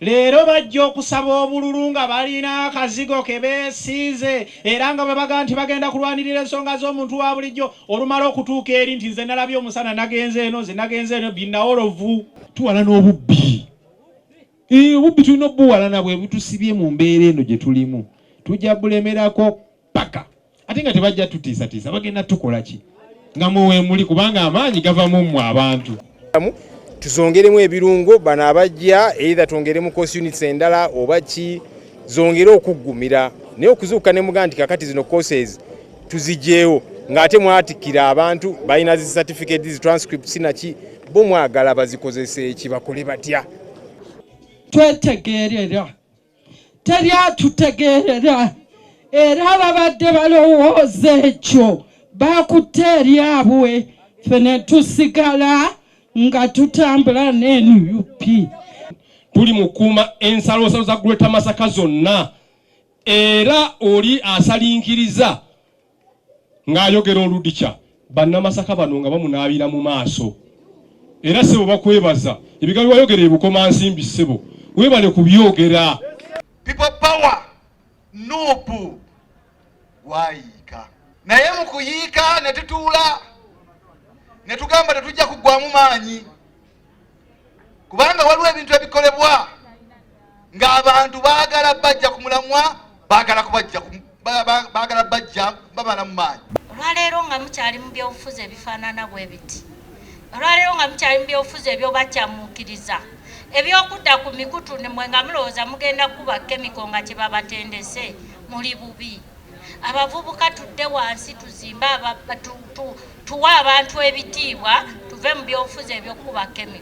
leero bajja okusaba obululu nga balina akazigo ke beesiize era nga bwe baga nti bagenda kulwanirira ensonga z'omuntu wa bulijjo olumala okutuuka eri nti nze nalabye omusana nagenze eno binawolovu. Tuwala n'obubbi. Obubbi tulina obuwalana bwe butusibye mu mbeera eno gye tulimu. Tujja bulemerako paka. Ate nga tebajja tutiisatiisa bagenda tukola ki? Nga muwe muli kubanga amaanyi gava mu mmwe abantu. Tuzongeremu ebirungo bano abajja either twongeremu course units endala oba ki zongere okuggumira naye okuzuuka ne muganti kakati zino courses tuzijeewo ng'ate mwatikira abantu balina zi certificate zi transcripts naki bo mwagala bazikozese eki bakole batya. Twetegerera teri atutegerera era babadde balowooza ekyo bakutte eryabwe fene tusigala nga tutambula n'NUP. Tuli mukuuma ensaloosalo za Greater Masaka zonna era oli asalinkiriza ng'ayogera oludikya bannamasaka bano nga bamunaabira mu maaso era sebo bakwebaza ebigambo bayogera ebukoma nsimbi sebo webale kubyogera. People power NUP wayiika naye mu kuyiika ne tutuula ne tugamba tetujja kuggwamu maanyi kubanga waliwo ebintu ebikolebwa ng'abantu baagala bajja ku mulamwa baagala bajja babala mu maanyi. Olwaleero nga mukyali mu byobufuzi ebifaanana bwe biti olwaleero nga mukyali mu byobufuzi ebyobakyamuukiriza ebyokudda ku mikutu nemwe nga mulowooza mugenda kuba kemiko nga kye babatendese muli bubi. Abavubuka tudde wansi tuzimbe tuwa abantu ebitiibwa tuve mu byobufuzi ebyokuba kemiko.